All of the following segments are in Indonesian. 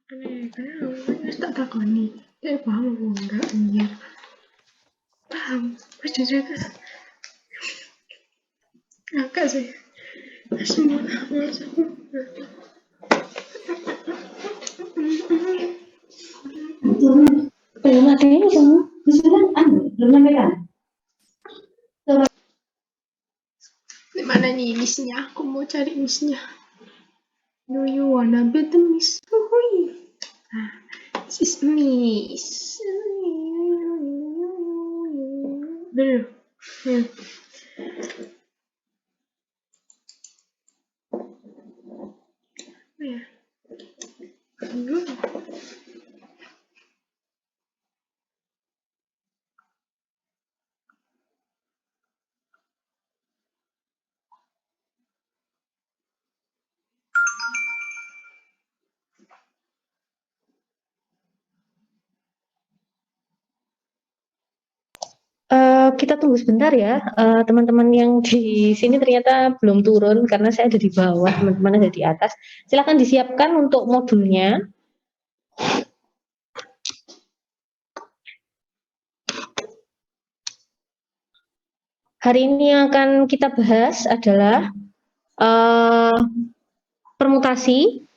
Wis tak takoni. Dek paham apa enggak? Iya. Paham. Wis diceritakan. Agak sih. Semua males aku. Belum ada ini semua. Misalnya belum sampaikan. Di mana nih miss-nya? Aku mau cari miss-nya. Do you wanna be the miss? Uhuy. Ah, this is miss. Dulu. Ya. Dulu. Kita tunggu sebentar ya, teman-teman yang di sini ternyata belum turun karena saya ada di bawah, teman-teman ada di atas. Silakan disiapkan untuk modulnya. Hari ini yang akan kita bahas adalah kombinasi.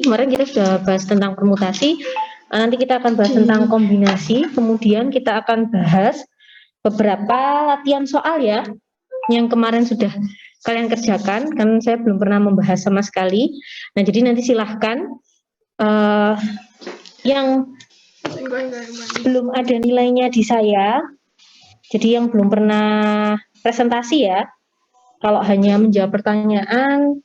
Kemarin kita sudah bahas tentang permutasi. Nanti kita akan bahas tentang kombinasi. Kemudian kita akan bahas beberapa latihan soal ya, yang kemarin sudah kalian kerjakan, kan saya belum pernah membahas sama sekali. Nah, jadi nanti silahkan yang belum ada nilainya di saya, jadi yang belum pernah presentasi ya, kalau hanya menjawab pertanyaan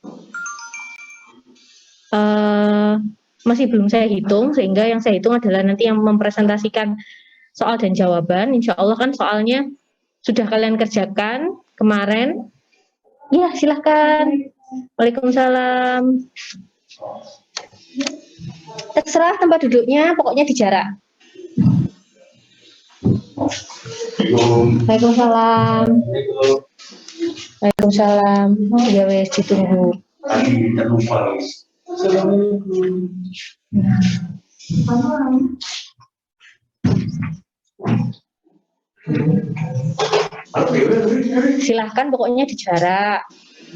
masih belum saya hitung, sehingga yang saya hitung adalah nanti yang mempresentasikan soal dan jawaban. Insya Allah kan soalnya sudah kalian kerjakan kemarin. Ya, silahkan. Waalaikumsalam. Terserah tempat duduknya, pokoknya di jarak. Waalaikumsalam. Waalaikumsalam. Ya wes, ditunggu. Silahkan, pokoknya di jarak,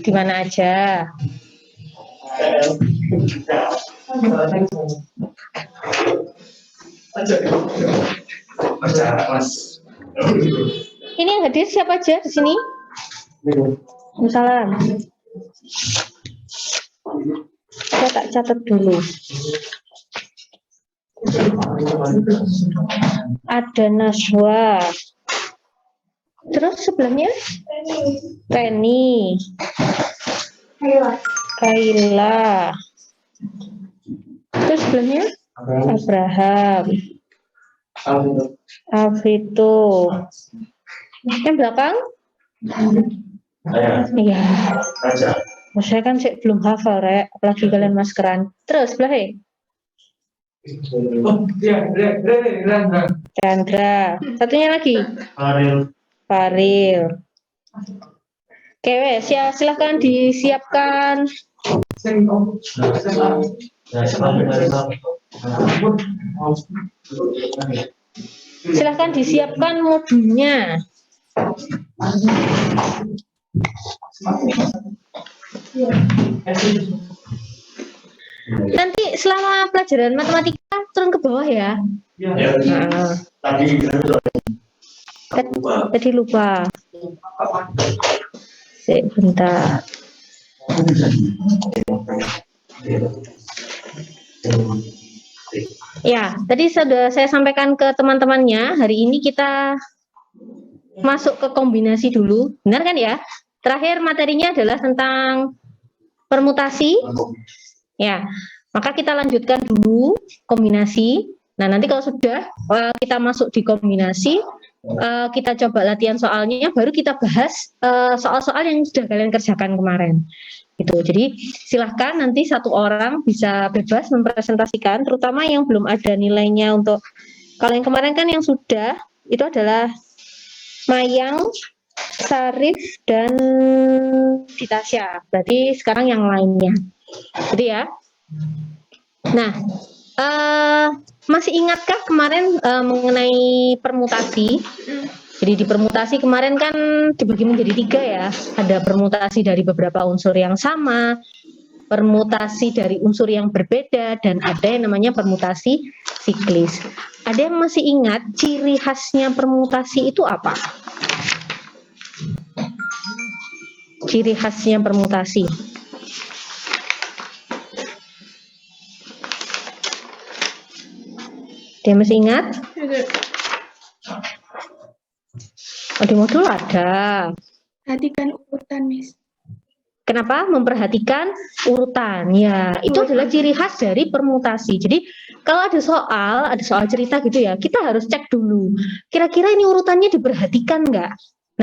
di mana aja. Ini yang hadir siapa aja di sini? Waalaikumsalam. Saya tak catat dulu. Ada Najwa. Terus sebelumnya? Penny. Kaila. Terus sebelumnya? Abraham. Alvito. Yang belakang? Iya. Saya kan belum hafal, Rek. Apalagi kalian maskeran. Terus, sebelah Chandra. Satunya lagi? Faril. Oke, wes ya, silahkan disiapkan. Silahkan disiapkan modulnya. Nanti selama pelajaran matematika turun ke bawah ya. Tadi lupa. Sebentar. Ya, tadi sudah saya sampaikan ke teman-temannya, hari ini kita masuk ke kombinasi dulu. Benar kan ya? Terakhir materinya adalah tentang permutasi. Ya, maka kita lanjutkan dulu kombinasi. Nah, nanti kalau sudah kita masuk di kombinasi, kita coba latihan soalnya, baru kita bahas soal-soal yang sudah kalian kerjakan kemarin. Gitu. Jadi silahkan nanti satu orang bisa bebas mempresentasikan, terutama yang belum ada nilainya. Untuk kalau yang kemarin kan yang sudah, itu adalah Mayang, Sarif, dan Ditasya. Berarti sekarang yang lainnya. Jadi ya. Nah, masih ingatkah kemarin mengenai permutasi? Jadi di permutasi kemarin kan dibagi menjadi 3 ya. Ada permutasi dari beberapa unsur yang sama, permutasi dari unsur yang berbeda, dan ada yang namanya permutasi siklis. Ada yang masih ingat ciri khasnya permutasi itu apa? Ciri khasnya permutasi. Dia masih ingat? Oh, di modul ada. Perhatikan urutan, Miss. Kenapa? Memperhatikan urutan. Ya, itu adalah ciri khas dari permutasi. Jadi, kalau ada soal cerita gitu ya, kita harus cek dulu. Kira-kira ini urutannya diperhatikan nggak?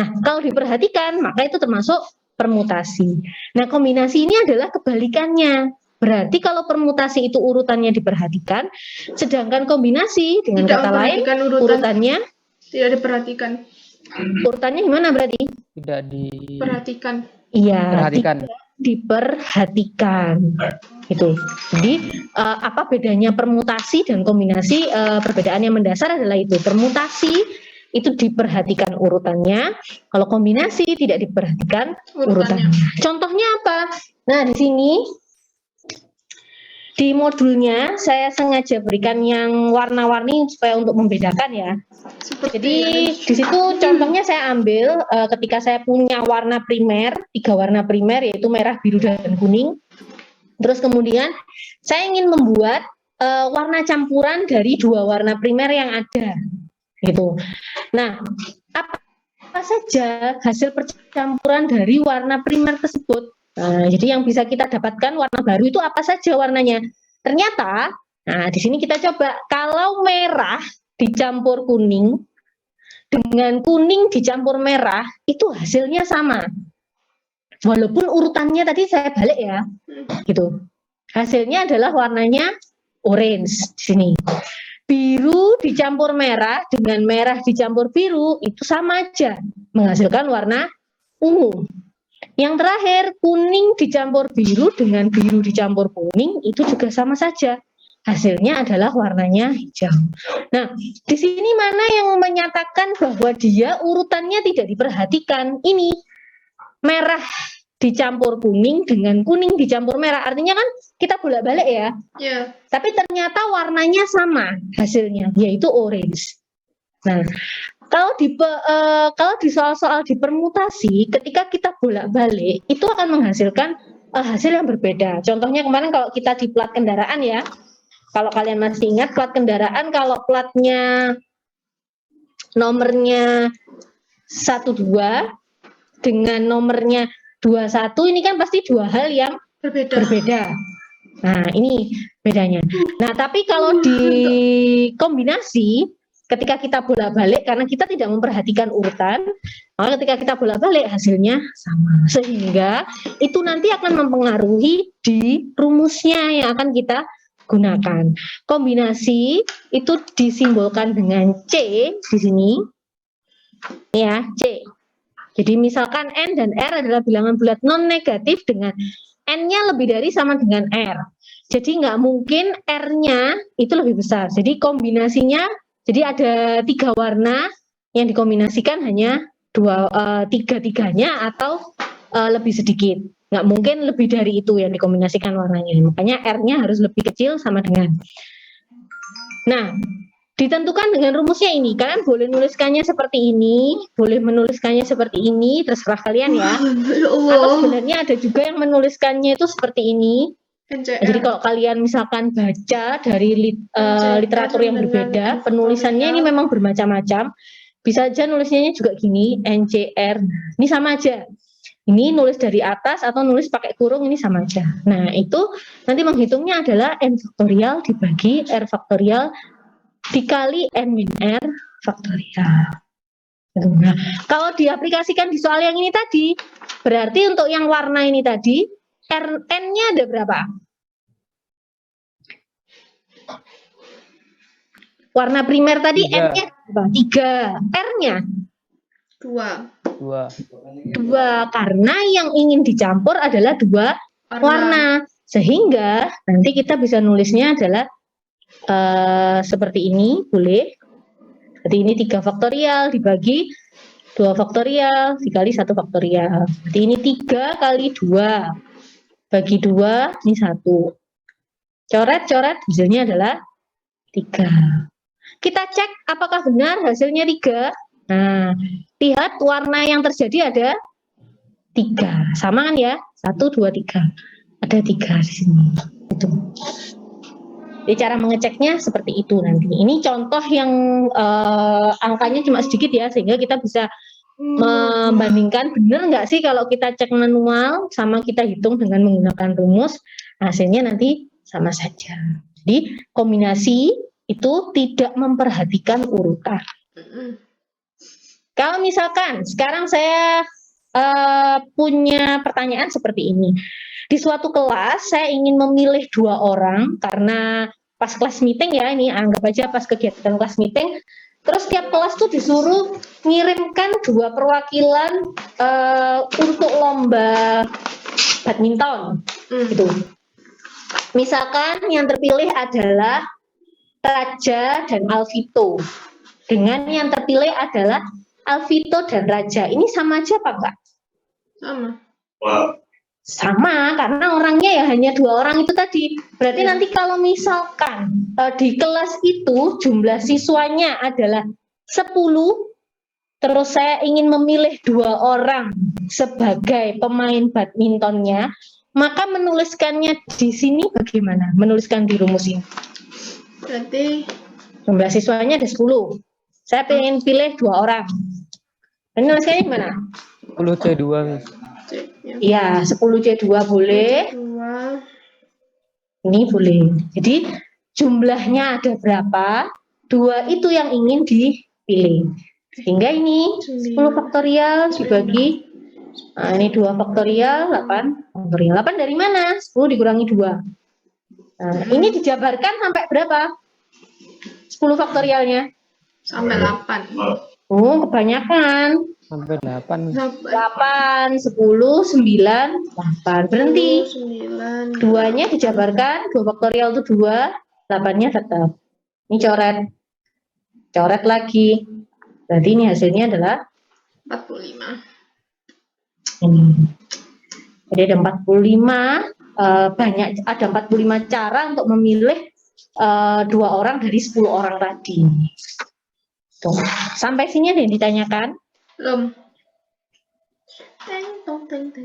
Nah, kalau diperhatikan, maka itu termasuk permutasi. Nah, kombinasi ini adalah kebalikannya. Berarti kalau permutasi itu urutannya diperhatikan, sedangkan kombinasi dengan Tidak kata lain, urutannya tidak diperhatikan. Urutannya gimana berarti? Tidak Perhatikan. Iya, diperhatikan. tidak diperhatikan. Gitu. Jadi apa bedanya permutasi dan kombinasi? Perbedaan yang mendasar adalah itu. Permutasi itu diperhatikan urutannya, kalau kombinasi tidak diperhatikan urutannya. Contohnya apa? Nah, di sini di modulnya saya sengaja berikan yang warna-warni supaya untuk membedakan ya. Jadi di situ contohnya saya ambil ketika saya punya warna primer, 3 warna primer yaitu merah, biru, dan kuning. Terus kemudian saya ingin membuat warna campuran dari 2 warna primer yang ada. Gitu. Nah, apa saja hasil percampuran dari warna primer tersebut? Nah, jadi yang bisa kita dapatkan warna baru itu apa saja warnanya? Ternyata, nah di sini kita coba kalau merah dicampur kuning dengan kuning dicampur merah itu hasilnya sama. Walaupun urutannya tadi saya balik ya, gitu. Hasilnya adalah warnanya orange di sini. Biru dicampur merah dengan merah dicampur biru itu sama aja, menghasilkan warna ungu. Yang terakhir, kuning dicampur biru dengan biru dicampur kuning itu juga sama saja. Hasilnya adalah warnanya hijau. Nah, di sini mana yang menyatakan bahwa dia urutannya tidak diperhatikan? Ini merah dicampur kuning dengan kuning dicampur merah. Artinya kan kita bolak-balik ya. Yeah. Tapi ternyata warnanya sama hasilnya, yaitu orange. Nah, kalau di soal-soal di permutasi, ketika kita bolak-balik, itu akan menghasilkan hasil yang berbeda. Contohnya kemarin kalau kita di plat kendaraan ya, kalau kalian masih ingat plat kendaraan, kalau platnya nomornya 12 dengan nomornya 21, ini kan pasti 2 hal yang berbeda. Nah, ini bedanya. Nah, tapi kalau di kombinasi, ketika kita bolak-balik, karena kita tidak memperhatikan urutan, maka ketika kita bolak-balik hasilnya sama. Sehingga itu nanti akan mempengaruhi di rumusnya yang akan kita gunakan. Kombinasi itu disimbolkan dengan C di sini. Ya, C. Jadi misalkan N dan R adalah bilangan bulat non negatif dengan N-nya lebih dari sama dengan R. Jadi nggak mungkin R-nya itu lebih besar. Jadi kombinasinya, jadi ada 3 warna yang dikombinasikan hanya 3-tiganya atau lebih sedikit. Nggak mungkin lebih dari itu yang dikombinasikan warnanya. Makanya R-nya harus lebih kecil sama dengan. Nah, ditentukan dengan rumusnya ini. Kalian boleh nuliskannya seperti ini, boleh menuliskannya seperti ini, terserah kalian ya. Atau sebenarnya ada juga yang menuliskannya itu seperti ini. Jadi kalau kalian misalkan baca dari literatur yang berbeda, penulisannya ini memang bermacam-macam. Bisa aja nulisnya juga gini, NCR. Ini sama aja. Ini nulis dari atas atau nulis pakai kurung, ini sama aja. Nah, itu nanti menghitungnya adalah N faktorial dibagi R faktorial dikali N-R faktorial. Nah, kalau diaplikasikan di soal yang ini tadi, berarti untuk yang warna ini tadi, N-nya ada berapa? Warna primer tadi N-nya berapa? 3. R-nya? 2. Karena yang ingin dicampur adalah 2 warna. Sehingga nanti kita bisa nulisnya adalah seperti ini, boleh. Jadi ini 3 faktorial dibagi 2 faktorial dikali 1 faktorial. Jadi ini 3 kali 2 bagi 2, ini 1. Coret-coret, hasilnya adalah 3. Kita cek apakah benar hasilnya 3. Nah, lihat warna yang terjadi ada 3. Sama kan ya? 1, 2, 3. Ada 3 di sini. Itu. Jadi cara mengeceknya seperti itu nanti. Ini contoh yang angkanya cuma sedikit ya, sehingga kita bisa membandingkan benar nggak sih kalau kita cek manual sama kita hitung dengan menggunakan rumus, hasilnya nanti sama saja. Jadi kombinasi itu tidak memperhatikan urutan. Kalau misalkan sekarang saya punya pertanyaan seperti ini. Di suatu kelas saya ingin memilih 2 orang karena pas kelas meeting ya, ini anggap aja pas kegiatan kelas meeting, terus tiap kelas tuh disuruh ngirimkan 2 perwakilan untuk lomba badminton gitu. Misalkan yang terpilih adalah Raja dan Alvito, dengan yang terpilih adalah Alvito dan Raja. Ini sama aja apa enggak? Sama. Wow. Sama, karena orangnya ya hanya 2 orang itu tadi. Berarti nanti kalau misalkan di kelas itu jumlah siswanya adalah 10, terus saya ingin memilih 2 orang sebagai pemain badmintonnya, maka menuliskannya di sini bagaimana? Menuliskan di rumus ini. Berarti Jumlah siswanya ada 10. Saya ingin pilih 2 orang. Menuliskannya gimana? 10C2, Miss. Iya, 10C2 boleh. 2. Ini boleh. Jadi jumlahnya ada berapa? 2 itu yang ingin dipilih. Sehingga ini 10 faktorial dibagi, nah ini 2 faktorial, 8 faktorial. 8 dari mana? 10 dikurangi 2. Nah, ini dijabarkan sampai berapa? 10 faktorialnya? Sampai 8. Oh, kebanyakan. Sampai 8. 8, 10, 9, 8. Berhenti. 9. 2-nya dijabarkan, 2 faktorial itu 2, 8-nya tetap. Ini coret. Coret lagi. Berarti ini hasilnya adalah 45. ini. Jadi ada 45, ada 45 cara untuk memilih 2 orang dari 10 orang tadi. Tuh. Sampai sini ada yang ditanyakan? Belum.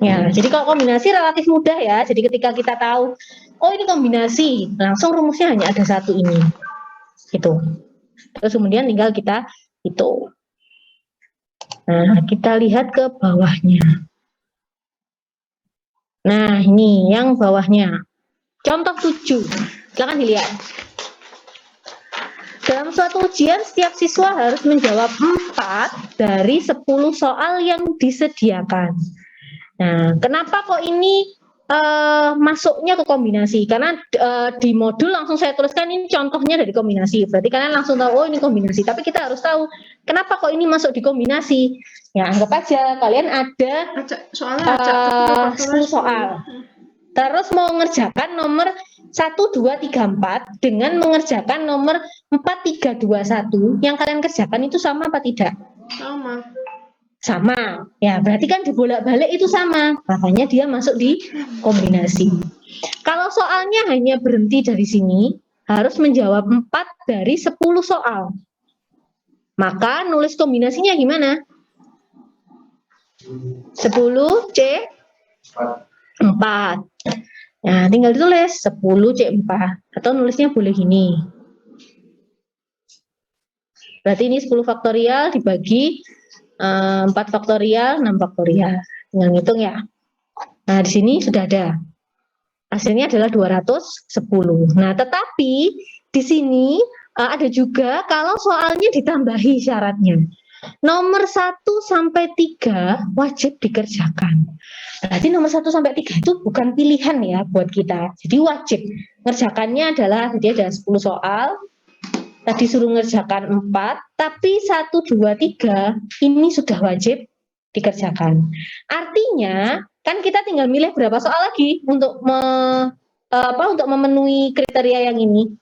Ya, jadi kalau kombinasi relatif mudah ya. Jadi ketika kita tahu, oh ini kombinasi, langsung rumusnya hanya ada 1 ini. Gitu. Terus kemudian tinggal kita hitung. Nah, kita lihat ke bawahnya. Nah, ini yang bawahnya. Contoh 7. Silakan dilihat. Dalam suatu ujian, setiap siswa harus menjawab 4 dari 10 soal yang disediakan. Nah, kenapa kok ini masuknya ke kombinasi? Karena di modul langsung saya tuliskan ini contohnya dari kombinasi. Berarti kalian langsung tahu, oh ini kombinasi. Tapi kita harus tahu, kenapa kok ini masuk di kombinasi? Ya, anggap aja kalian ada 10 soal. Terus mau mengerjakan nomor 1, 2, 3, 4 dengan mengerjakan nomor 4, 3, 2, 1. Yang kalian kerjakan itu sama apa tidak? Sama. Sama. Ya, berarti kan dibolak-balik itu sama. Makanya dia masuk di kombinasi. Kalau soalnya hanya berhenti dari sini, harus menjawab 4 dari 10 soal. Maka nulis kombinasinya gimana? 10C 4. Nah, tinggal ditulis 10C4 atau nulisnya boleh gini. Berarti ini 10 faktorial dibagi 4 faktorial, 6 faktorial. Tinggal ngitung ya. Nah, di sini sudah ada. Hasilnya adalah 210. Nah, tetapi di sini ada juga kalau soalnya ditambahi syaratnya. Nomor 1 sampai 3 wajib dikerjakan. Berarti nomor 1 sampai 3 itu bukan pilihan ya buat kita. Jadi wajib. Ngerjakannya adalah, jadi ada 10 soal. Tadi suruh ngerjakan 4, tapi 1, 2, 3 ini sudah wajib dikerjakan. Artinya, kan kita tinggal milih berapa soal lagi untuk untuk memenuhi kriteria yang ini.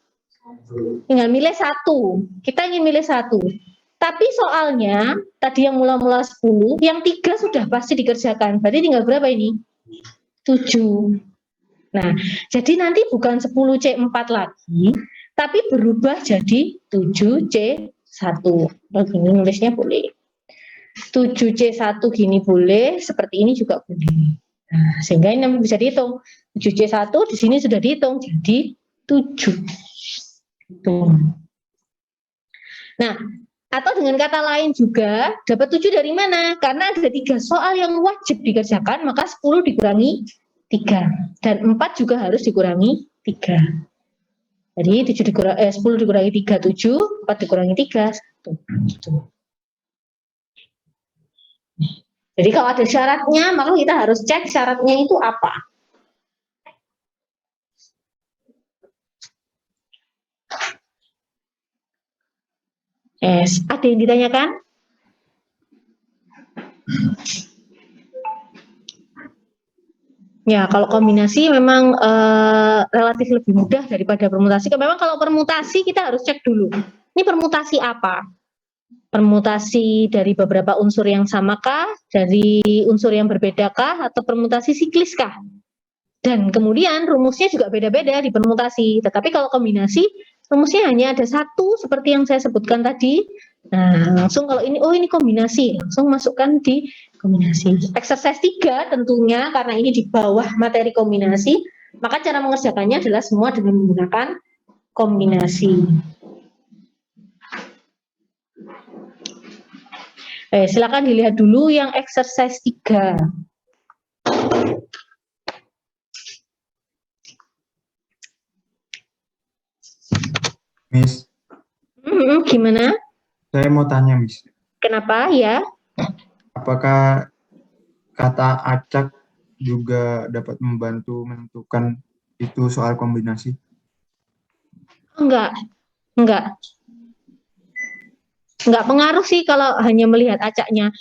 Tinggal milih satu. Kita ingin milih satu. Tapi soalnya tadi yang mula-mula 10, yang 3 sudah pasti dikerjakan. Berarti tinggal berapa ini? 7. Nah, jadi nanti bukan 10C4 lagi, tapi berubah jadi 7C1. Begini nulisnya boleh. 7C1 gini boleh, seperti ini juga boleh. Nah, sehingga ini bisa dihitung. 7C1 di sini sudah dihitung, jadi 7. Nah, atau dengan kata lain juga, dapat 7 dari mana? Karena ada 3 soal yang wajib dikerjakan, maka 10 dikurangi 3. Dan 4 juga harus dikurangi 3. Jadi 10 dikurangi 3, 7, 4 dikurangi 3, 1. Jadi kalau ada syaratnya, maka kita harus cek syaratnya itu apa. Ada yang ditanyakan? Ya, kalau kombinasi memang relatif lebih mudah daripada permutasi. Memang kalau permutasi kita harus cek dulu. Ini permutasi apa? Permutasi dari beberapa unsur yang samakah, dari unsur yang berbedakah, atau permutasi sikliskah? Dan kemudian rumusnya juga beda-beda di permutasi. Tetapi kalau kombinasi, rumusnya hanya ada satu seperti yang saya sebutkan tadi. Nah, langsung kalau ini, oh ini kombinasi, langsung masukkan di kombinasi. Exercise 3 tentunya karena ini di bawah materi kombinasi, maka cara mengerjakannya adalah semua dengan menggunakan kombinasi. Silakan dilihat dulu yang exercise 3. Miss, Gimana? saya mau tanya, Miss. Kenapa ya? Apakah kata acak juga dapat membantu menentukan itu soal kombinasi? Enggak. Enggak pengaruh sih kalau hanya melihat acaknya.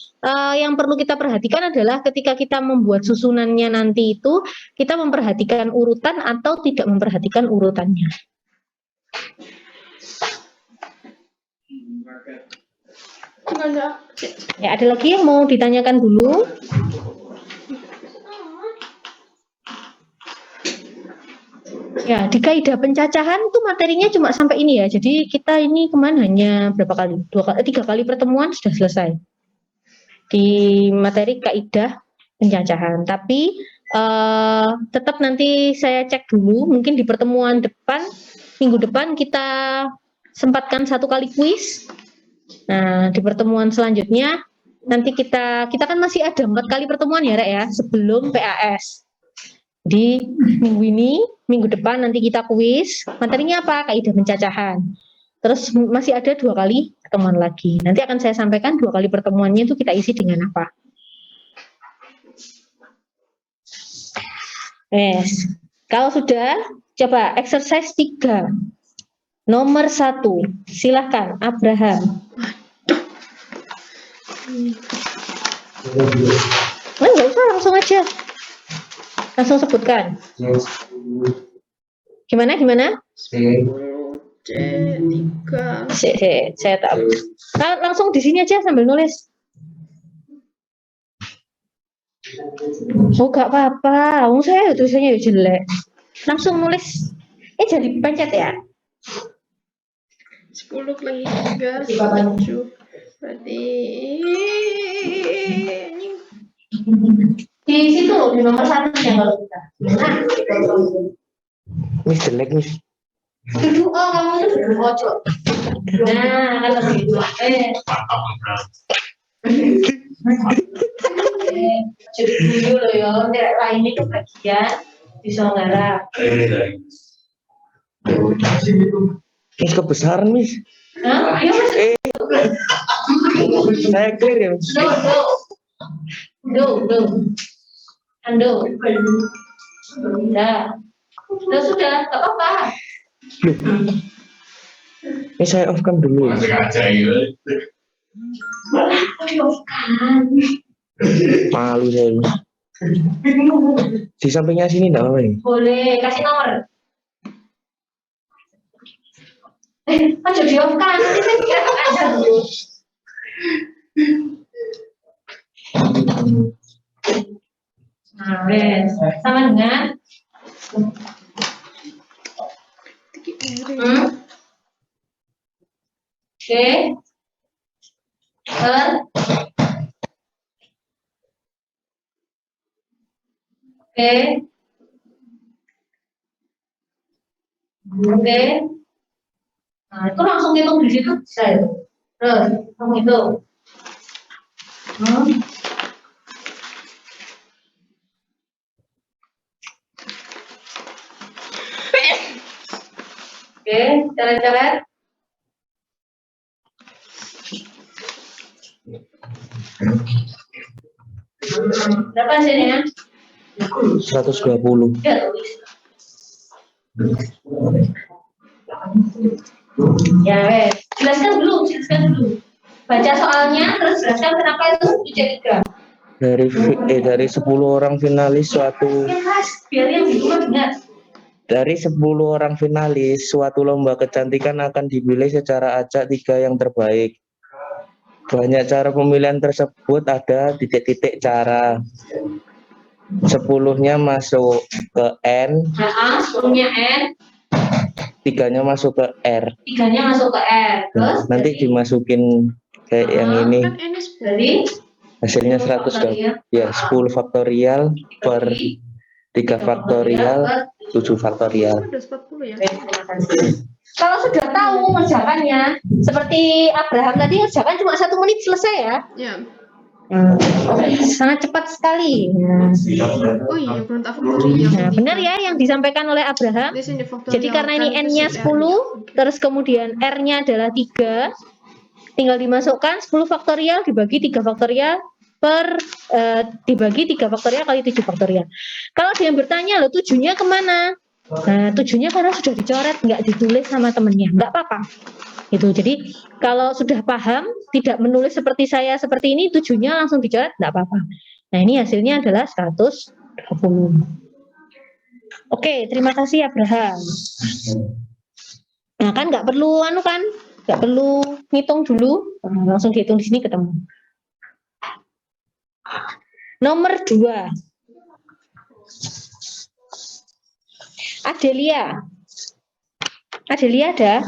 Yang perlu kita perhatikan adalah ketika kita membuat susunannya nanti itu, kita memperhatikan urutan atau tidak memperhatikan urutannya. Ya, ada lagi yang mau ditanyakan dulu? Ya, di kaidah pencacahan itu materinya cuma sampai ini ya. Jadi kita ini kemarin hanya berapa kali? 3 kali pertemuan sudah selesai di materi kaidah pencacahan. Tapi tetap nanti saya cek dulu. Mungkin di pertemuan depan, minggu depan kita sempatkan 1 kali kuis. Nah, di pertemuan selanjutnya nanti kita kan masih ada 4 kali pertemuan ya, Rek ya, sebelum PAS. Di minggu ini, minggu depan nanti kita kuis. Materinya apa? Kaidah pencacahan. Terus masih ada 2 kali pertemuan lagi. Nanti akan saya sampaikan 2 kali pertemuannya itu kita isi dengan apa. Kalau sudah, coba exercise 3. Nomor 1. Silahkan, Abraham. Enggak usah, langsung aja. Langsung sebutkan. Gimana? C3. Saya tahu. Langsung di sini aja sambil nulis. Oh, gak apa-apa. Saya tulisannya jelek. Langsung nulis. Jadi pencet ya. 10 kali 3, 7. Berarti di situ loh, di nomor 1 yang kalau kita. Miss jelek, Miss. Duduk, kamu itu duduk ojo. Nah, kalau gitu. Jadi dulu loh ya, lain itu bagian di Songgara. Miss kebesaran, Miss. Hah? Ayo, Saya clear ya, Miss. Do. Ando. Sudah, gak apa-apa. Ini saya off-cam dulu. Malu saya, Miss. Di sampingnya sini enggak apa-apa nih. Boleh, kasih nomor. Aja diopkan, nanti saya kira aja dulu. Nah, wes. Sama dengan Oke. Per Oke. Oke. Nah, itu langsung hitung di situ bisa itu. Terus, langsung hitung. Oke, coret-coret. Berapa hasilnya? 120. Ya, tulis. Ya, wes. Jelaskan dulu. Baca soalnya, terus jelaskan kenapa itu tiga. Dari 10 orang finalis suatu Ya, Mas, biar yang di rumah dengar. Dari 10 orang finalis, suatu lomba kecantikan akan dipilih secara acak 3 yang terbaik. Banyak cara pemilihan tersebut ada titik-titik cara. 10-nya masuk ke N, 10-nya N, 3-nya masuk ke R. 3-nya masuk ke R. Terus Nanti dimasukin kayak yang ini. Kan ini 10. Jadi Hasilnya 100 ya 10 faktorial per 3 faktorial 7 faktorial. Udah 40 ya. terima kasih. Kalau sudah tahu mengerjakannya, seperti Abraham tadi ngerjakan cuma 1 menit selesai ya. Ya. Sangat cepat sekali. Oh iya, belum tak faktorial. Nah, benar ya yang disampaikan oleh Abraham. Di sini faktorial. Jadi karena ini N-nya 10, terus kemudian R-nya adalah 3, tinggal dimasukkan 10 faktorial dibagi 3 faktorial per dibagi 3 faktorial kali 7 faktorial. Kalau dia bertanya, loh tujuhnya kemana? Nah, tujuhnya karena sudah dicoret, nggak ditulis sama temennya, nggak apa-apa. Itu. Jadi kalau sudah paham, tidak menulis seperti saya seperti ini, tujuhnya langsung dicoret, nggak apa-apa. Nah, ini hasilnya adalah 120. Oke, terima kasih Abraham. Nah, kan nggak perlu nggak perlu ngitung dulu, langsung dihitung di sini ketemu. Nomor 2. Adelia ada?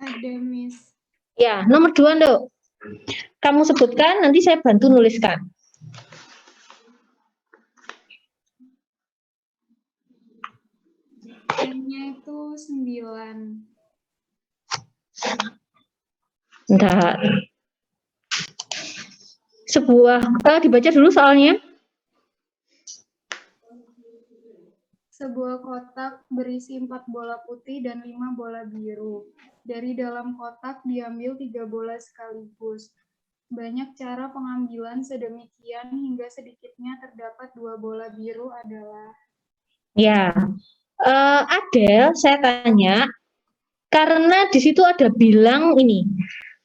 Ada, Miss. Ya, nomor 2, Nduk. Kamu sebutkan, nanti saya bantu nuliskan. N-nya itu 9. Enggak. Dibaca dulu soalnya. Sebuah kotak berisi 4 bola putih dan 5 bola biru. Dari dalam kotak diambil 3 bola sekaligus. Banyak cara pengambilan sedemikian hingga sedikitnya terdapat 2 bola biru adalah. Ya, Adel, saya tanya, karena di situ ada bilang ini,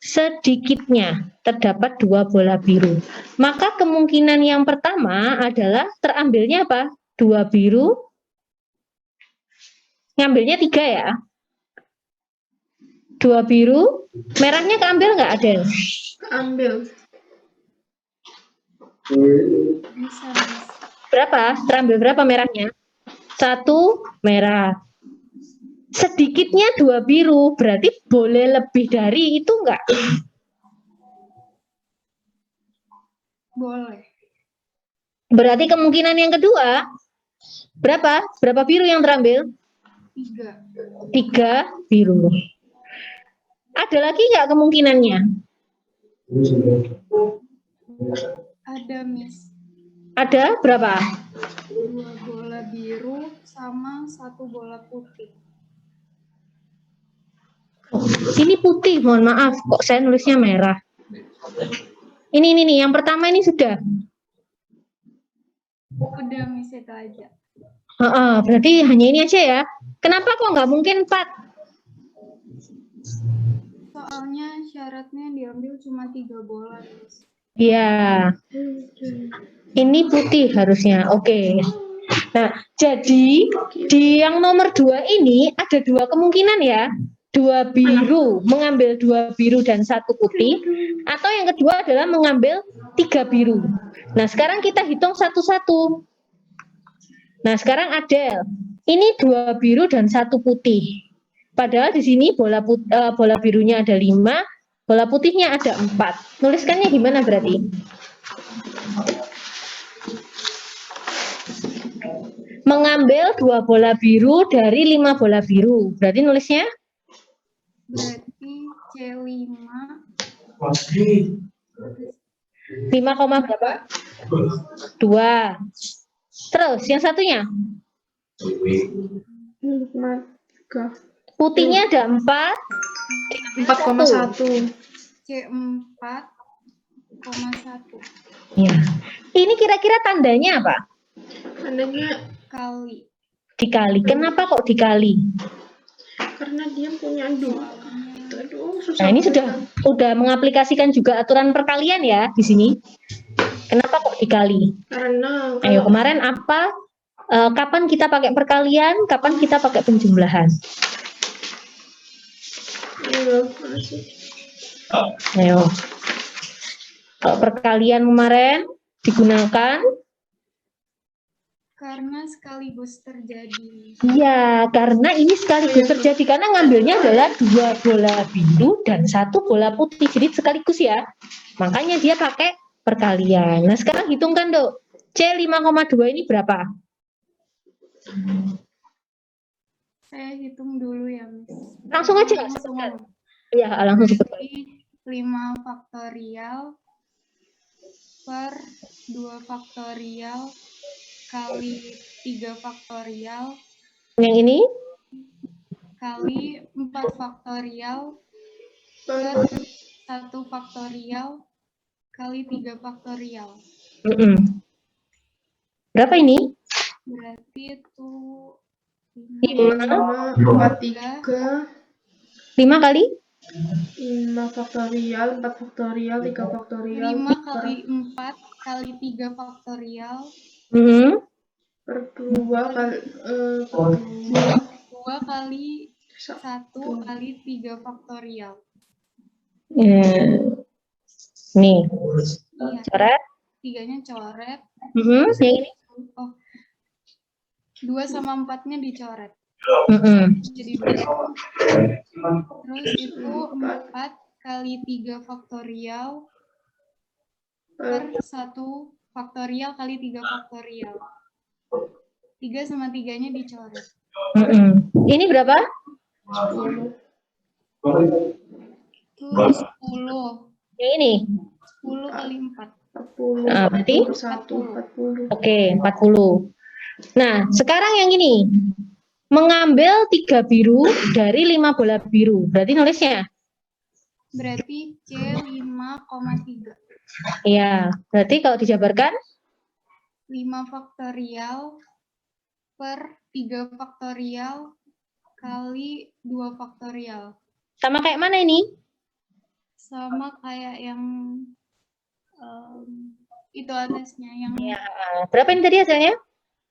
sedikitnya terdapat 2 bola biru. Maka kemungkinan yang pertama adalah terambilnya apa? 2 biru, ngambilnya 3 ya. 2 biru, merahnya keambil nggak Adel? Ambil. Bisa, Miss. Berapa? Terambil berapa merahnya? 1 merah. Sedikitnya 2 biru, berarti boleh lebih dari itu enggak? Boleh. Berarti kemungkinan yang kedua, berapa? Berapa biru yang terambil? 3. 3 biru. Ada lagi enggak kemungkinannya? Ada, Miss. Ada berapa? 2 bola biru sama 1 bola putih. Ini putih, mohon maaf, kok saya nulisnya merah. Ini nih, yang pertama ini sudah. Udah, Miss, itu aja. Berarti hanya ini aja ya. Kenapa kok nggak mungkin 4? Soalnya syaratnya diambil cuma 3 bola, Miss. Iya, ini putih harusnya. Oke. Nah, jadi di yang nomor 2 ini ada 2 kemungkinan ya. 2 biru, mengambil 2 biru dan 1 putih. Atau yang kedua adalah mengambil 3 biru. Nah, sekarang kita hitung satu-satu. Nah, sekarang Adel, ini 2 biru dan 1 putih. Padahal di sini bola birunya ada 5, bola putihnya ada 4. Nuliskannya gimana berarti? Mengambil 2 bola biru dari 5 bola biru. Berarti nulisnya? Berarti C5 5, berapa? 2. Terus yang satunya? 5,3. Putihnya ada 4. 4,1. C4,1 Ya. Ini kira-kira tandanya apa? Tandanya kali. Dikali. Kenapa kok dikali? karena dia punya 2. Aduh, susah. Nah, ini banget. sudah mengaplikasikan juga aturan perkalian ya di sini. Kenapa kok dikali? Karena Ayo, kalau kemarin apa? Kapan kita pakai perkalian? Kapan kita pakai penjumlahan? iya, masih. Ayo. Kalau perkalian kemarin digunakan? Karena sekaligus terjadi. Iya, karena ini sekaligus terjadi. Karena ngambilnya adalah 2 bola biru dan 1 bola putih. Jadi sekaligus ya. Makanya dia pakai perkalian. Nah, sekarang hitungkan, Dok. C5,2 ini berapa? Saya hitung dulu ya, Miss. Langsung aja, Langsung. sebentar. Iya, langsung sebentar. Berarti 5 faktorial per 2 faktorial kali 3 faktorial Yang ini? kali 4 faktorial per 1 faktorial kali 3 faktorial. Berapa ini? Berarti itu 5, 4, 3. 5 kali? 5 faktorial, 4 faktorial, 3 faktorial. 5 kali 4 kali 3 faktorial Per 2 kali 2 kali 1 kali 3 faktorial. Nih, Iya, coret. 3-nya coret. Yang ini? Oh, 2 sama 4-nya dicoret. Jadi 2. Terus itu 4 kali 3 faktorial per 1 faktorial kali 3 faktorial. 3 sama 3-nya dicoret. Ini berapa? 10. Itu 10. Yang ini? 10 kali 4. 40. Nah, berarti? 40. Oke, 40. Nah, sekarang yang ini. Mengambil 3 biru dari 5 bola biru. Berarti nulisnya? Berarti C5,3. Iya, berarti kalau dijabarkan? 5 faktorial per 3 faktorial kali 2 faktorial. Sama kayak mana ini? Sama kayak yang itu atasnya, yang Berapa ini tadi hasilnya?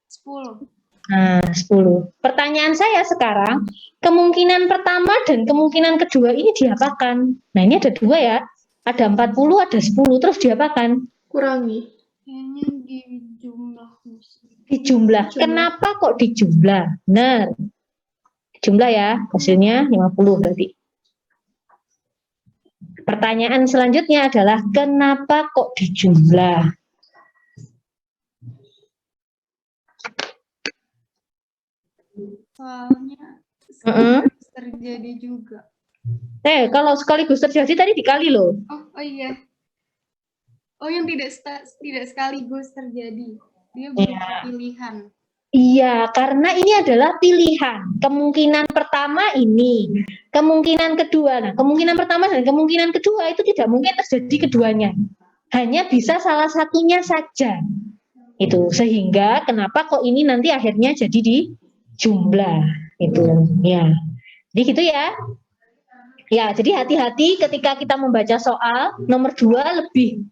10. Nah, 10. Pertanyaan saya sekarang, kemungkinan pertama dan kemungkinan kedua ini diapakan? Nah, ini ada 2 ya. Ada 40, ada 10, terus diapakan? Kurangi. Kayaknya dijumlah. Dijumlah. Kenapa kok dijumlah? Benar. Dijumlah ya, hasilnya 50 berarti. Pertanyaan selanjutnya adalah, kenapa kok dijumlah? Soalnya terjadi juga. Kalau sekaligus terjadi tadi dikali loh. Oh iya. Oh, yang tidak sekaligus terjadi. Dia berupa pilihan. Iya, karena ini adalah pilihan. Kemungkinan pertama ini, kemungkinan kedua. Nah, kemungkinan pertama dan kemungkinan kedua itu tidak mungkin terjadi keduanya. Hanya bisa salah satunya saja. Itu sehingga kenapa kok ini nanti akhirnya jadi di jumlah itu ya. Jadi gitu ya. Ya, jadi hati-hati ketika kita membaca soal nomor 2 lebih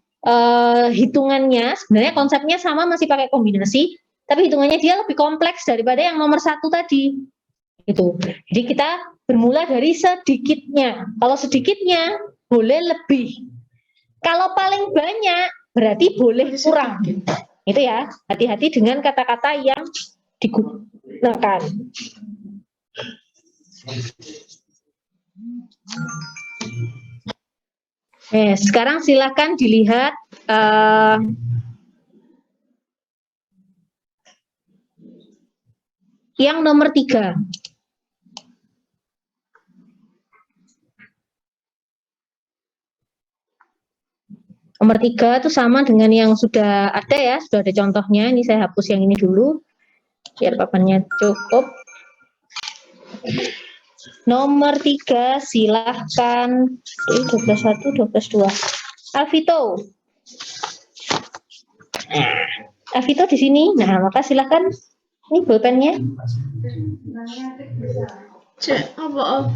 hitungannya sebenarnya konsepnya sama, masih pakai kombinasi, tapi hitungannya dia lebih kompleks daripada yang nomor 1 tadi. Gitu. Jadi kita bermula dari sedikitnya. Kalau sedikitnya boleh lebih. Kalau paling banyak berarti boleh kurang. Itu ya. Hati-hati dengan kata-kata yang digunakan. Sekarang silakan dilihat yang nomor 3. Nomor 3 itu sama dengan yang sudah ada ya, sudah ada contohnya. Ini saya hapus yang ini dulu, biar papannya cukup. Nomor 3, silahkan. 12.1, 12.2. Alvito. Alvito di sini. Nah, maka silahkan. Ini pulpennya. Cek, apa?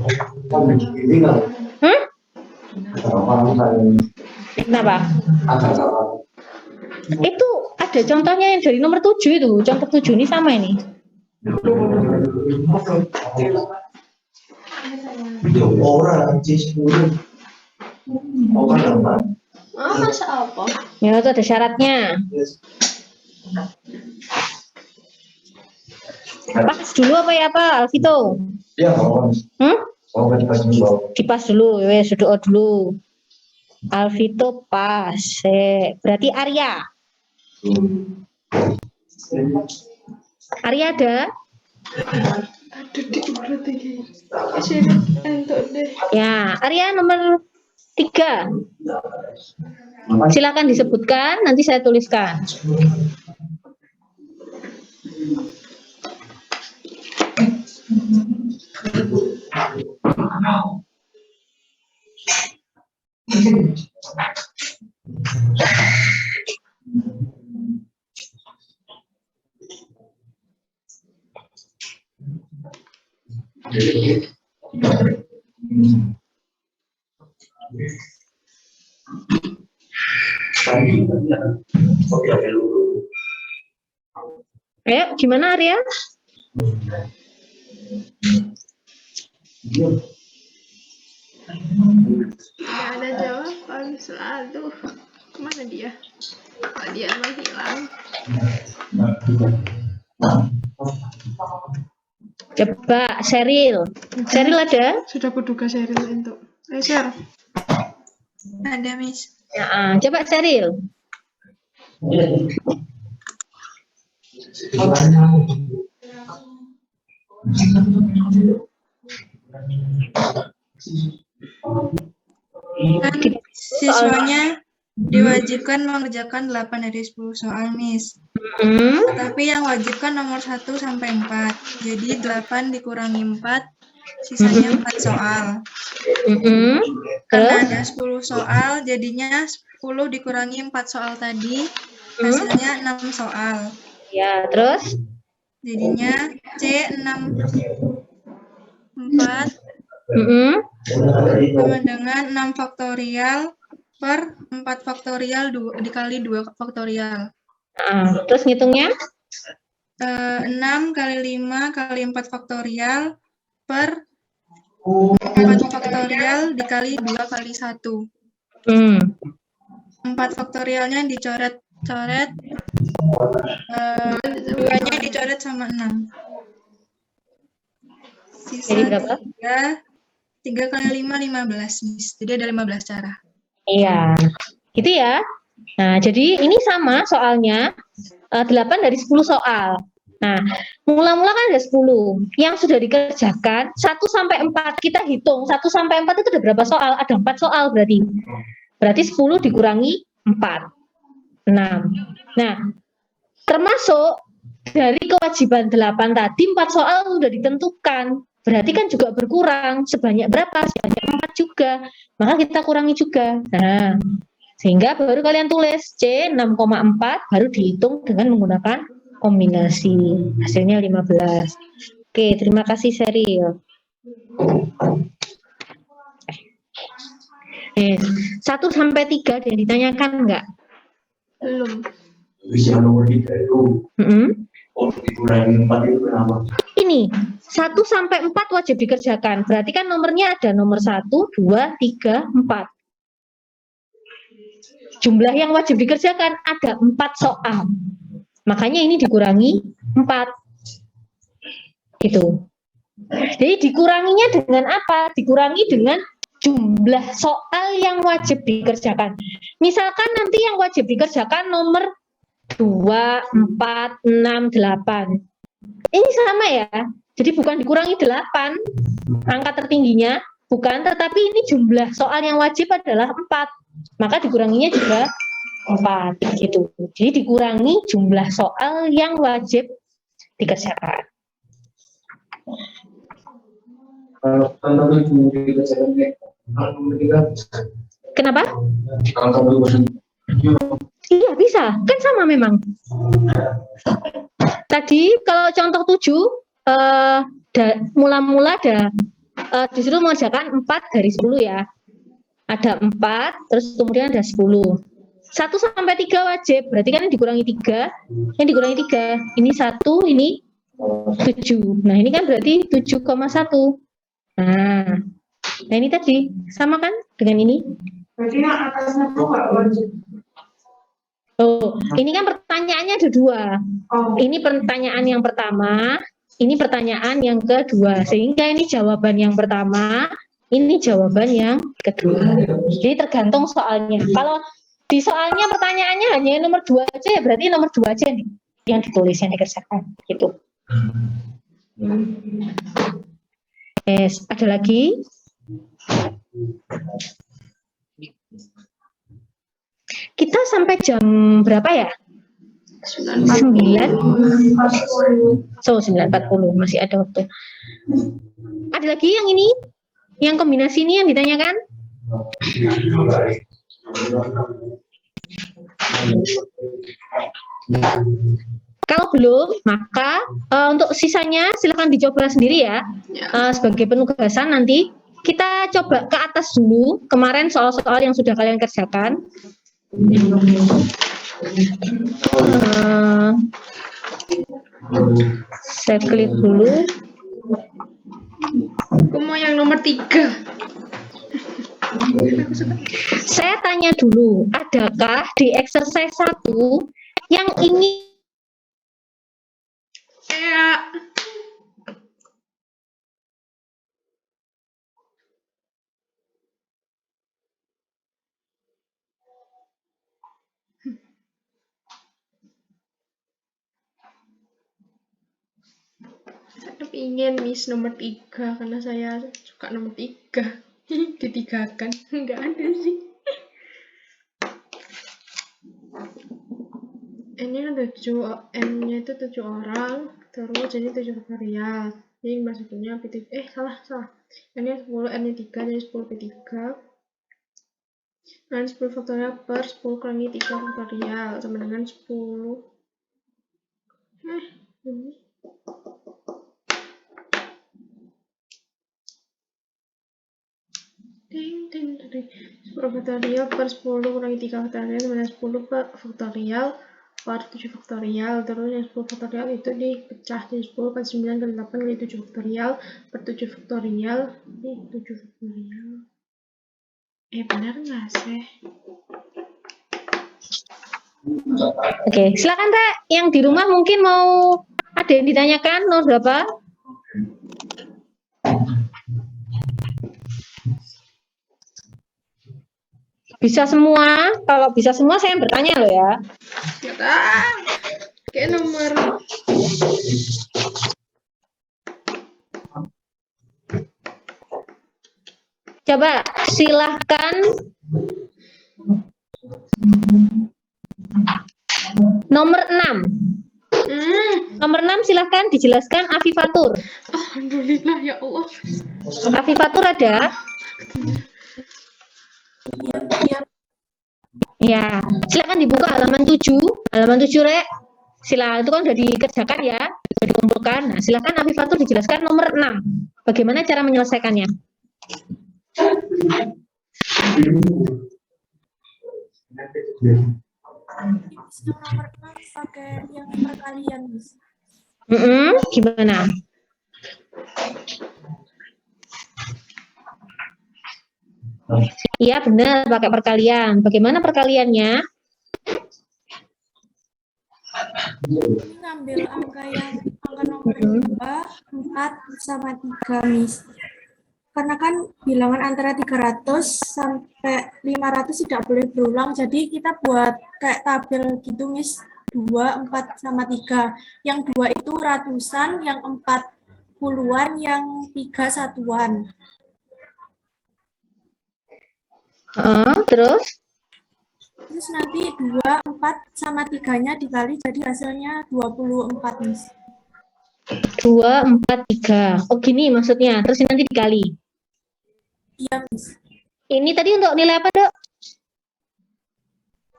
Kenapa? Itu ada contohnya yang dari nomor 7 itu. Contoh 7 ini sama ini. Masa apa? Ya, itu ada syaratnya. Pas dulu apa ya Pak, Alvito? Dipas dulu, wes doa dulu. Alvito pas. Berarti Arya. Arya ada? Aduh, diurut iki. Sini entuk deh. Ya, Arya nomor 3. Silakan disebutkan, nanti saya tuliskan. Ayo, gimana Arya? Nggak ada jawaban selalu. Kemana dia? Kok dia menghilang? Coba Sheryl. Sheryl ada? Sudah kuduga Sheryl entuk. Ayo Sher. Ada, Miss. Ya, coba Sheryl. Siswanya diwajibkan mengerjakan 8 dari 10 soal, Miss. Tapi yang wajib kan nomor 1 sampai 4. Jadi 8 dikurangi 4, sisanya 4 soal. Karena ada 10 soal, jadinya 10 dikurangi 4 soal tadi, hasilnya 6 soal. Ya, terus? Jadinya C 6 4 sama dengan 6 faktorial per 4 faktorial dikali 2 faktorial. Terus ngitungnya? 6 kali 5 kali 4 faktorial per 4 faktorial dikali 2 kali 1. 4 faktorialnya dicoret-coret, 2-nya dicoret sama 6. Sisa Jadi berapa? 3 kali 5, 15, Miss. Jadi ada 15 cara. Iya, gitu ya. Nah, jadi ini sama soalnya 8 dari 10 soal. Nah, mula-mula kan ada 10. Yang sudah dikerjakan 1 sampai 4 kita hitung. 1 sampai 4 itu ada berapa soal? Ada 4 soal berarti. Berarti 10 dikurangi 4. 6. Nah, termasuk dari kewajiban 8 tadi 4 soal sudah ditentukan. Berarti kan juga berkurang. Sebanyak berapa? Sebanyak 4 juga. Maka kita kurangi juga. Nah, sehingga baru kalian tulis C 6,4 baru dihitung dengan menggunakan kombinasi. Hasilnya 15. Oke, terima kasih Sheryl. 1 sampai 3 ada yang ditanyakan enggak? Belum. Yang nomor 3 itu, dikurangi 4 itu kenapa? Ini 1 sampai 4 wajib dikerjakan. Berarti kan nomornya ada nomor 1, 2, 3, 4. Jumlah yang wajib dikerjakan ada 4 soal. Makanya ini dikurangi 4. Gitu. Jadi dikuranginya dengan apa? Dikurangi dengan jumlah soal yang wajib dikerjakan. Misalkan nanti yang wajib dikerjakan nomor 2, 4, 6, 8. Ini sama ya. Jadi bukan dikurangi 8, angka tertingginya, bukan, tetapi ini jumlah soal yang wajib adalah 4. Maka dikuranginya juga 4 gitu. Jadi dikurangi jumlah soal yang wajib dikerjakan. Kalau contohnya cuma dikerjakan kalau nomor 3, Kenapa? kalau nomor 2, Iya bisa, kan sama memang. Tadi kalau contoh 7, mula-mula disuruh mengerjakan 4 dari 10 ya. Ada 4, terus kemudian ada 10. 1 sampai 3 wajib, berarti kan yang dikurangi 3, yang dikurangi 3. Ini 1, ini 7. Nah ini kan berarti 7,1. Nah ini tadi, sama kan dengan ini? Berarti yang atasnya tuh nggak wajib. Oh, ini kan pertanyaannya ada 2. Oh, Ini pertanyaan yang pertama, ini pertanyaan yang kedua. Sehingga ini jawaban yang pertama, ini jawaban yang kedua. Jadi tergantung soalnya. Kalau di soalnya pertanyaannya hanya nomor 2 aja ya, berarti nomor 2 aja nih yang ditulis, yang dikerjakan. Gitu. Ada lagi? Kita sampai jam berapa ya? 9. So 9.40 masih ada waktu. Ada lagi yang ini? Yang kombinasi ini yang ditanyakan? Kalau belum, maka untuk sisanya silakan dicoba sendiri ya. Sebagai penugasan nanti kita coba ke atas dulu. Kemarin soal-soal yang sudah kalian kerjakan. Saya klik dulu. Aku mau yang nomor 3. Saya tanya dulu, adakah di exercise 1 yang ingin Saya ingin Miss nomor 3 karena saya suka nomor 3. Ditigakan enggak ada sih. N-nya ada 7, N-nya itu 7 orang, terus jadi 7 faktorial. Jadi maksudnya P3, salah. N-nya 10, N-nya 3, jadi 10 P3. Dan 10 faktorial per 10 kurangi 3 faktorial sama dengan 10. Ini. Ding. 10 faktorial per 10 kurangi 3 faktorial sama dengan 10 per faktorial per 7 faktorial. Terus yang 10 faktorial itu dipecah jadi 10 per 9 dan 8 kali 7 faktorial per 7 faktorial. Ini 7 faktorial. Benar nggak sih? Oke, silakan Kak. Yang di rumah mungkin mau ada yang ditanyakan nomor berapa? Bisa semua? Kalau bisa semua saya yang bertanya loh ya. Kayak nomor Coba silahkan nomor 6. Nomor 6 silahkan dijelaskan Afifatur. Alhamdulillah ya Allah. Afifatur ada? Ya, silakan dibuka halaman 7. Halaman 7 Rek. Silakan, itu kan sudah dikerjakan ya, sudah dikumpulkan. Nah, silakan Afifatur dijelaskan nomor 6. Bagaimana cara menyelesaikannya? Nomor 6 pakai yang perkalian, Miss. Gimana? Iya benar, pakai perkalian. Bagaimana perkaliannya? Ini ngambil angka nomor 2, 4 sama 3, Miss. Karena kan bilangan antara 300 sampai 500 tidak boleh berulang, jadi kita buat kayak tabel gitu, Miss. 2, 4 sama 3. Yang 2 itu ratusan, yang 4 puluhan, yang 3 satuan. Terus? Terus nanti 2, 4 sama 3-nya dikali, jadi hasilnya 24, Miss. 2, 4, 3. Oh gini maksudnya, terus nanti dikali. Iya, Miss. Ini tadi untuk nilai apa, Dok?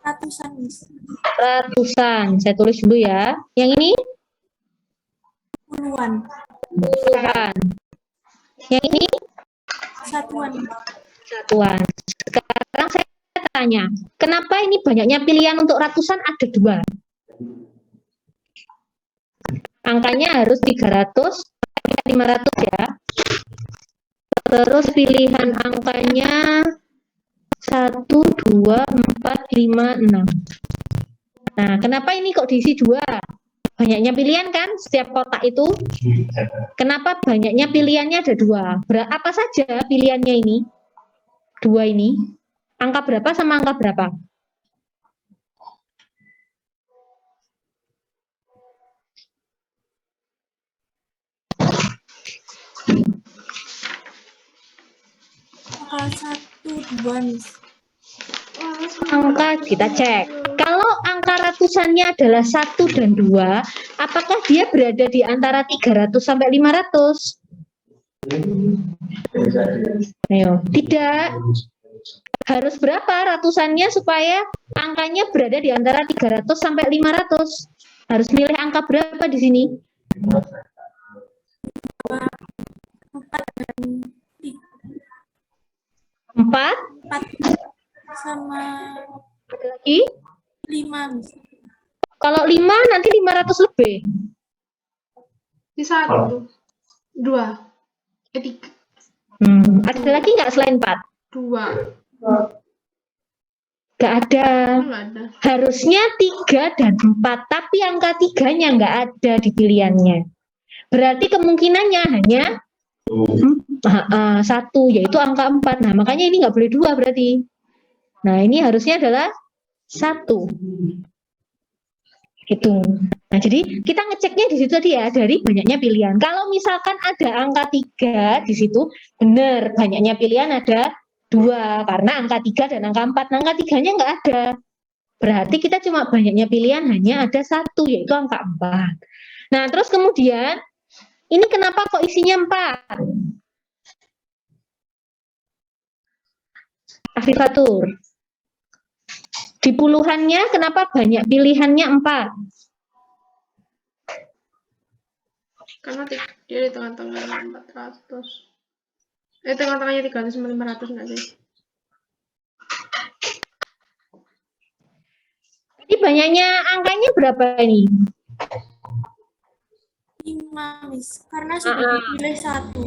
Ratusan, Miss. Ratusan. Saya tulis dulu ya. Yang ini? Puluhan. Puluhan. Yang ini? Satuan. Satuan. Sekarang saya tanya, kenapa ini banyaknya pilihan untuk ratusan ada 2? Angkanya harus 300, 500 ya. Terus pilihan angkanya 1, 2, 4, 5, 6. Nah, kenapa ini kok diisi 2? Banyaknya pilihan kan setiap kotak itu. Kenapa banyaknya pilihannya ada 2? Apa saja pilihannya ini? 2 ini. Angka berapa sama angka berapa? Angka 1, 2, Miss. Angka kita cek. Kalau angka ratusannya adalah 1 dan 2, apakah dia berada di antara 300 sampai 500? Ayo, tidak. Harus berapa ratusannya supaya angkanya berada di antara 300 sampai 500? Harus milih angka berapa di sini? 4 sama lagi 5, Miss. kalau 5 nanti 500 lebih. Di 1, 2, 3. Ada lagi nggak selain 4? 2. Nggak ada. Nggak ada. Harusnya 3 dan 4, tapi angka 3-nya nggak ada di pilihannya. Berarti kemungkinannya hanya 1, yaitu angka 4. Nah, makanya ini nggak boleh 2 berarti. Nah, ini harusnya adalah 1. Gitu. Nah, jadi kita ngeceknya di situ tadi ya, dari banyaknya pilihan. Kalau misalkan ada angka 3 di situ, benar, banyaknya pilihan ada 2, karena angka 3 dan angka 4. Nah, angka 3-nya nggak ada. Berarti kita cuma banyaknya pilihan hanya ada 1, yaitu angka 4. Nah, terus kemudian, ini kenapa kok isinya 4? Aktivatur. Di puluhannya kenapa banyak pilihannya 4? Karena dia di tengah-tengah 400. Tengah-tengahnya 300 sama 500 nggak sih? Jadi banyaknya angkanya berapa ini? 5, Miss. Karena sudah dipilih 1.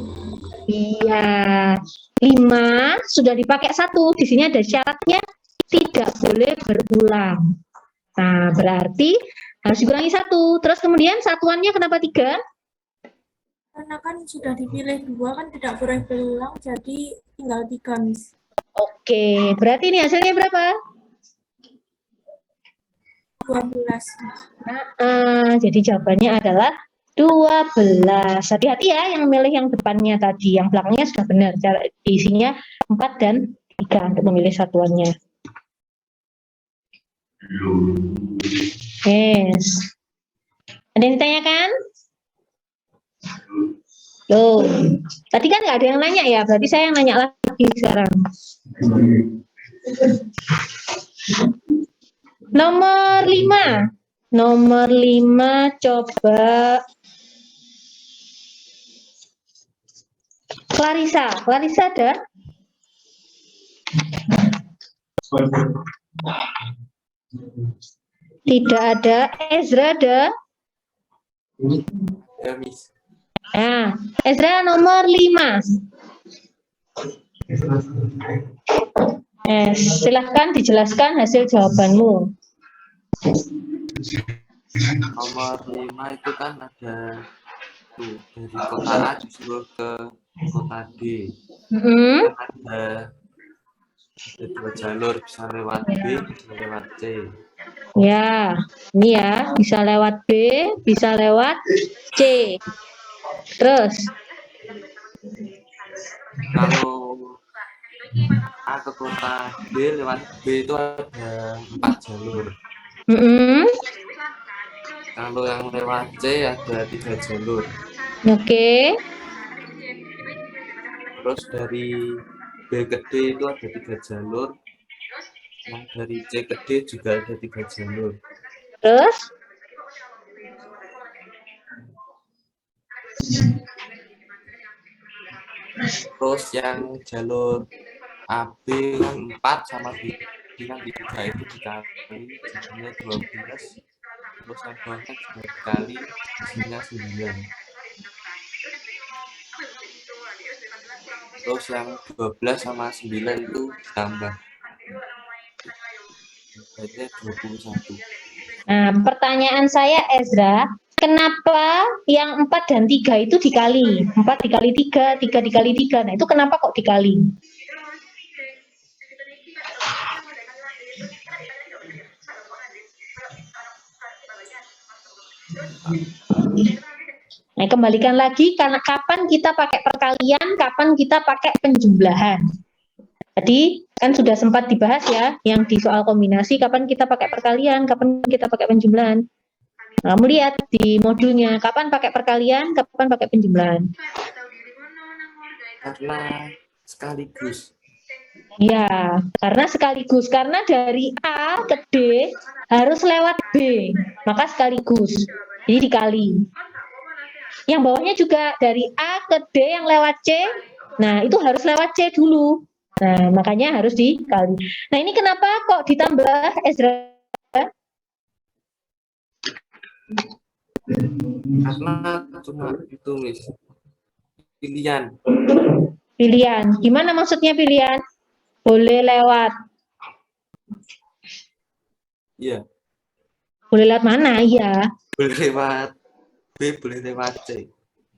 Iya, 5 sudah dipakai 1. Di sini ada syaratnya tidak boleh berulang. Nah, berarti harus dikurangi 1. Terus kemudian satuannya kenapa 3? Karena kan sudah dipilih 2, kan tidak boleh berulang, jadi tinggal 3, Miss. Oke, berarti ini hasilnya berapa? 12. Jadi jawabannya adalah 12. Hati-hati ya yang milih yang depannya tadi. Yang belakangnya sudah benar. Cara isinya 4 dan 3 untuk memilih satuannya. Yes. Ada yang ditanyakan? Loh, tadi kan nggak ada yang nanya ya, berarti saya yang nanya lagi sekarang. Nomor 5. Nomor 5 coba Clarissa. Clarissa ada? Tidak ada. Ezra ada? Ya, Miss. Nah, Ezra nomor 5. Silahkan dijelaskan hasil jawabanmu. Nomor 5 itu kan ada tuh, dari kota A disuruh ke kota D. Ada 2 jalur, bisa lewat B, bisa lewat C. Ya, ini ya, bisa lewat B, bisa lewat C. Terus? Kalau A ke kota B lewat B itu ada 4 jalur. Kalau yang lewat C ada 3 jalur. Oke. Terus dari B ke D itu ada 3 jalur. Yang dari C ke D juga ada 3 jalur. Terus? Terus yang jalur AB kan 4 sama B kan 3 itu dikali jadinya 12. Terus yang bawahnya juga dikali hasilnya 9. Terus yang 12 sama 9 itu ditambah. Jadinya 21. Nah, pertanyaan saya Ezra, kenapa yang 4 dan 3 itu dikali? 4 dikali 3, 3 dikali 3. Nah, itu kenapa kok dikali? Nah, kembalikan lagi, karena kapan kita pakai perkalian, kapan kita pakai penjumlahan. Tadi kan sudah sempat dibahas ya, yang di soal kombinasi, kapan kita pakai perkalian, kapan kita pakai penjumlahan. Nah, kamu lihat di modulnya, kapan pakai perkalian, kapan pakai penjumlahan. Karena sekaligus. Ya, karena sekaligus. Karena dari A ke D harus lewat B, maka sekaligus. Jadi dikali. Yang bawahnya juga dari A ke D yang lewat C, nah itu harus lewat C dulu. Nah, makanya harus dikali. Nah, ini kenapa kok ditambah, Ezra? Karena cuma itu, Miss. Pilihan. Pilihan. Gimana maksudnya pilihan? Boleh lewat. Iya. Boleh lewat mana? Iya. Boleh lewat B, boleh lewat C.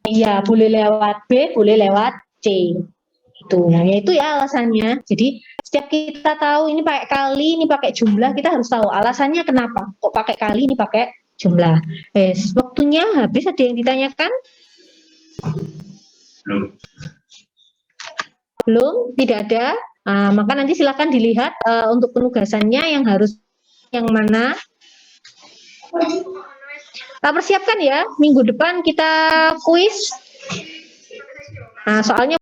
Iya, boleh lewat B, boleh lewat C. Itu, nah itu ya alasannya. Jadi setiap kita tahu ini pakai kali, ini pakai jumlah, kita harus tahu alasannya kenapa. Kok pakai kali, ini pakai jumlah. Waktunya habis, ada yang ditanyakan? Belum, tidak ada. Maka nanti silakan dilihat untuk penugasannya yang harus yang mana. Kita persiapkan ya, minggu depan kita kuis. Nah, soalnya